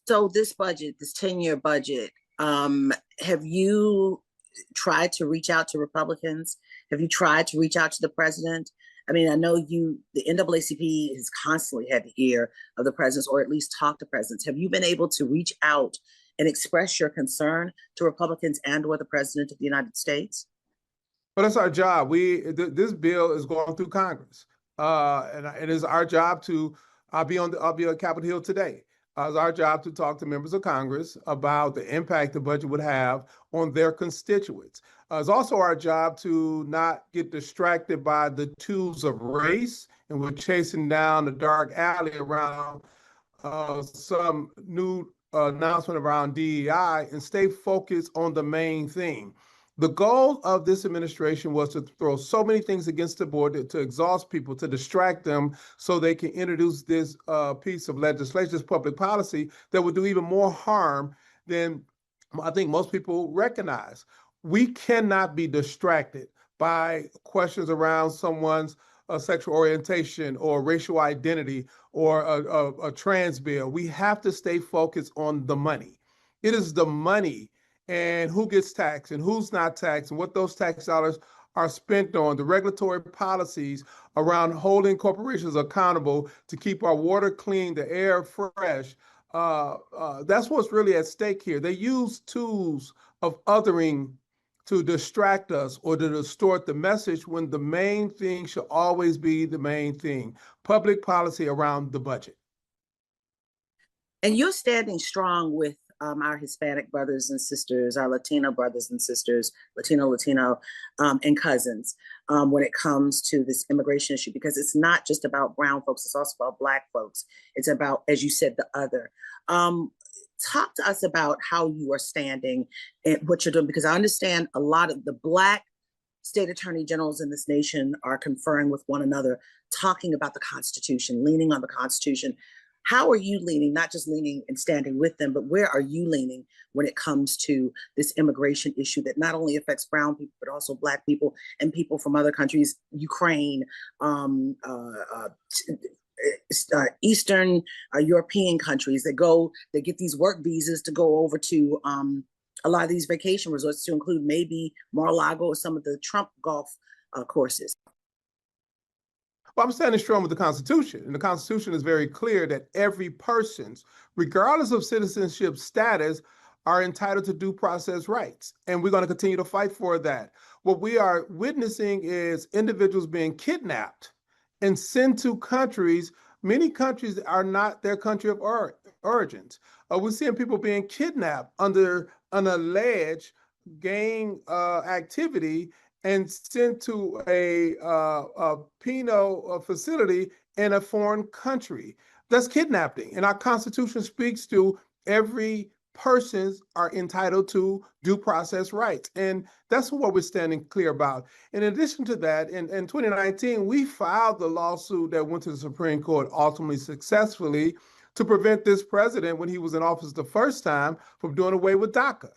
So this budget, this 10-year budget, have you tried to reach out to Republicans? Have you tried to reach out to the president? I mean, I know the NAACP has constantly had the ear of the presidents, or at least talked to presidents. Have you been able to reach out and express your concern to Republicans and or the president of the United States?
Well, that's our job. This bill is going through Congress, and it is our job to. I'll be on Capitol Hill today. It's our job to talk to members of Congress about the impact the budget would have on their constituents. It's also our job to not get distracted by the tools of race, and we're chasing down the dark alley around some new announcement around DEI, and stay focused on the main thing. The goal of this administration was to throw so many things against the board to exhaust people, to distract them, so they can introduce this piece of legislation, this public policy that would do even more harm than I think most people recognize. We cannot be distracted by questions around someone's sexual orientation or racial identity or a trans bill. We have to stay focused on the money. It is the money and who gets taxed and who's not taxed and what those tax dollars are spent on, the regulatory policies around holding corporations accountable to keep our water clean, the air fresh. That's what's really at stake here. They use tools of othering to distract us or to distort the message, when the main thing should always be the main thing: public policy around the budget.
And you're standing strong with our Hispanic brothers and sisters, our Latino brothers and sisters, Latino, and cousins when it comes to this immigration issue, because it's not just about brown folks, it's also about Black folks. It's about, as you said, the other. Talk to us about how you are standing and what you're doing, because I understand a lot of the Black state attorney generals in this nation are conferring with one another, talking about the Constitution, leaning on the Constitution. How are you leaning, not just leaning and standing with them, but where are you leaning when it comes to this immigration issue that not only affects brown people, but also Black people and people from other countries, Ukraine, Eastern European countries that get these work visas to go over to a lot of these vacation resorts, to include maybe Mar-a-Lago or some of the Trump golf courses?
Well, I'm standing strong with the Constitution, and the Constitution is very clear that every person, regardless of citizenship status, are entitled to due process rights, and we're going to continue to fight for that. What we are witnessing is individuals being kidnapped and sent to countries. Many countries are not their country of origins. We're seeing people being kidnapped under an alleged gang activity and sent to a penal facility in a foreign country. That's kidnapping. And our Constitution speaks to every persons are entitled to due process rights. And that's what we're standing clear about. In addition to that, in 2019, we filed the lawsuit that went to the Supreme Court, ultimately successfully, to prevent this president, when he was in office the first time, from doing away with DACA.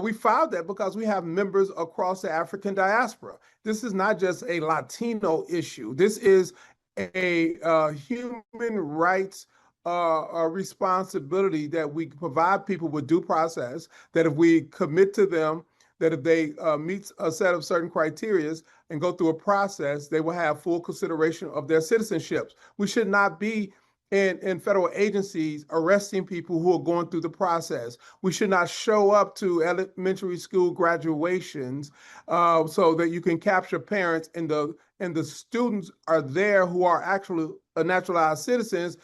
We filed that because we have members across the African diaspora. This is not just a Latino issue. This is a human rights responsibility that we provide people with due process, that if we commit to them, that if they meet a set of certain criteria and go through a process, they will have full consideration of their citizenships. We should not be in federal agencies arresting people who are going through the process. We should not show up to elementary school graduations so that you can capture parents, and the students are there who are actually naturalized citizens,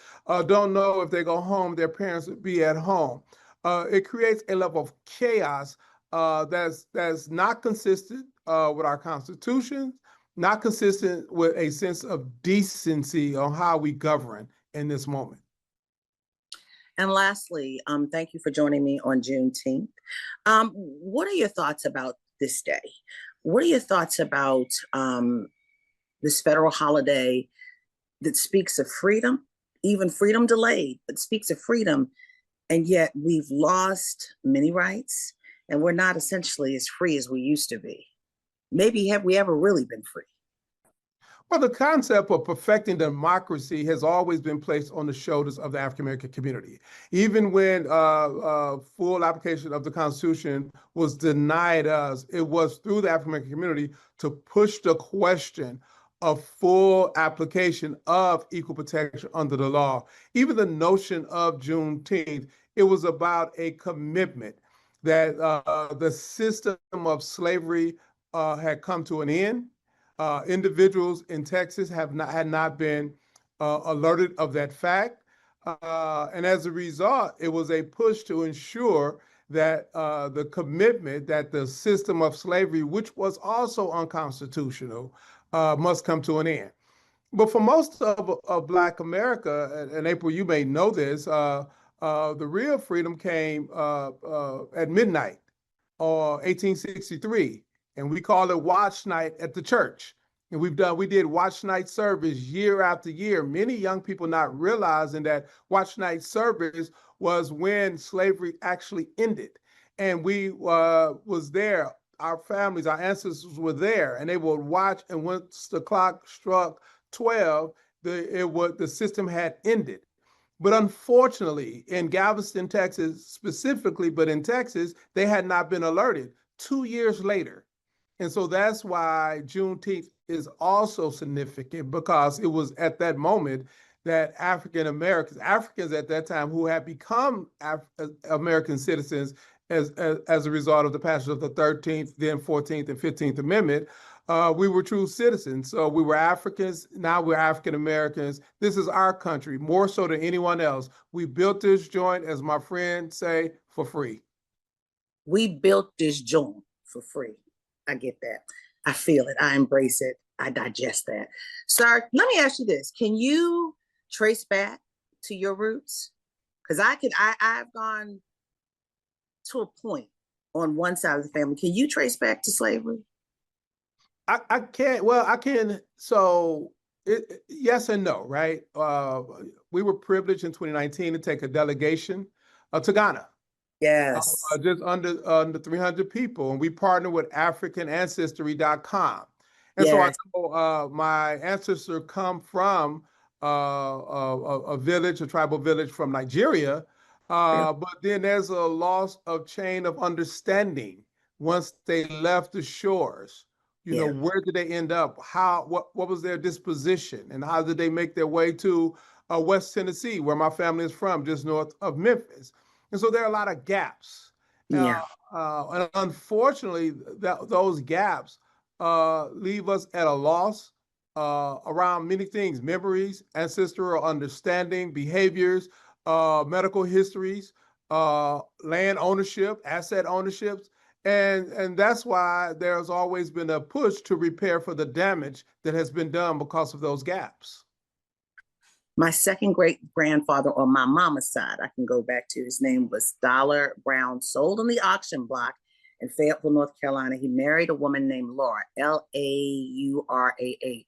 don't know if they go home, their parents would be at home. It creates a level of chaos that's not consistent with our Constitution, not consistent with a sense of decency on how we govern in this moment.
And lastly, thank you for joining me on Juneteenth. What are your thoughts about this day? What are your thoughts about this federal holiday that speaks of freedom, even freedom delayed, but speaks of freedom, and yet we've lost many rights, and we're not essentially as free as we used to be? Maybe have we ever really been free?
Well, the concept of perfecting democracy has always been placed on the shoulders of the African American community. Even when full application of the Constitution was denied us, it was through the African American community to push the question of full application of equal protection under the law. Even the notion of Juneteenth, it was about a commitment that the system of slavery had come to an end. Individuals in Texas had not been alerted of that fact. And as a result, it was a push to ensure that the commitment that the system of slavery, which was also unconstitutional, must come to an end. But for most of Black America, and April, you may know this, the real freedom came at midnight, or 1863. And we call it watch night at the church. And we did watch night service year after year. Many young people not realizing that watch night service was when slavery actually ended. And we was there, our families, our ancestors were there, and they would watch, and once the clock struck 12, the system had ended. But unfortunately, in Galveston, Texas specifically, but in Texas, they had not been alerted 2 years later. And so that's why Juneteenth is also significant, because it was at that moment that Africans at that time who had become American citizens as a result of the passage of the 13th, then 14th and 15th Amendment, we were true citizens. So we were Africans, now we're African Americans. This is our country, more so than anyone else. We built this joint, as my friends say, for for free.
We built this joint for free. I get that. I feel it. I embrace it. I digest that. Sir, let me ask you this. Can you trace back to your roots? Because I've gone to a point on one side of the family. Can you trace back to slavery?
I can't. Well, I can. So yes and no, right? We were privileged in 2019 to take a delegation to Ghana.
Yes.
Just under 300 people, and we partnered with AfricanAncestry.com. And so I
Yes.
know my ancestor come from a village, a tribal village from Nigeria, but then there's a loss of chain of understanding once they left the shores. You know,
Yeah.
where did they end up? What was their disposition, and how did they make their way to West Tennessee, where my family is from, just north of Memphis? And so there are a lot of gaps.
Yeah.
And unfortunately, those gaps leave us at a loss around many things: memories, ancestral understanding, behaviors, medical histories, land ownership, asset ownerships. And that's why there's always been a push to repair for the damage that has been done because of those gaps.
My second great grandfather on my mama's side, I can go back to, his name was Dollar Brown, sold on the auction block in Fayetteville, North Carolina. He married a woman named Laura, Laurah.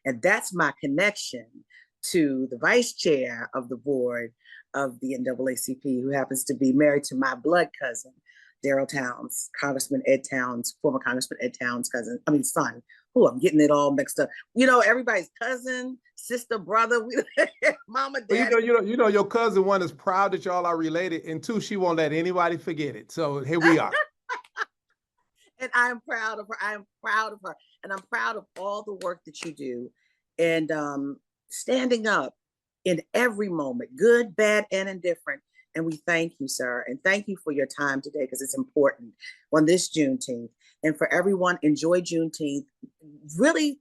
And that's my connection to the vice chair of the board of the NAACP, who happens to be married to my blood cousin, Daryl Towns, Congressman Ed Towns, former Congressman Ed Towns' son. Oh, I'm getting it all mixed up. You know, everybody's cousin, sister, brother, mama, dad.
You know, your cousin, one, is proud that y'all are related, and two, she won't let anybody forget it. So here we are.
And I'm proud of her. I am proud of her. And I'm proud of all the work that you do. And standing up in every moment, good, bad, and indifferent. And we thank you, sir. And thank you for your time today, because it's important on this Juneteenth. And for everyone, enjoy Juneteenth. Really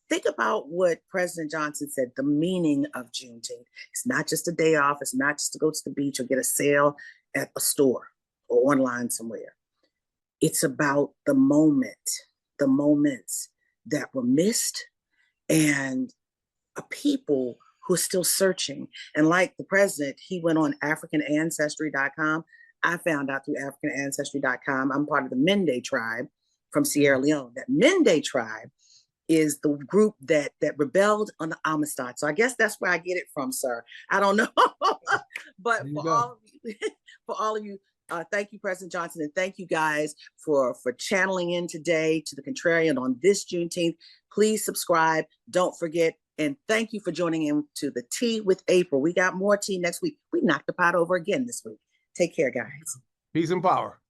think about what President Johnson said, the meaning of Juneteenth. It's not just a day off. It's not just to go to the beach or get a sale at a store or online somewhere. It's about the moments that were missed, and a people who are still searching. And like the president, he went on AfricanAncestry.com. I found out through AfricanAncestry.com, I'm part of the Mende tribe from Sierra Leone. That Mende tribe is the group that rebelled on the Amistad. So I guess that's where I get it from, sir. I don't know. But for all of you, thank you, President Johnson, and thank you guys for channeling in today to the Contrarian on this Juneteenth. Please subscribe. Don't forget. And thank you for joining in to the Tea with April. We got more tea next week. We knocked the pot over again this week. Take care, guys.
Peace and power.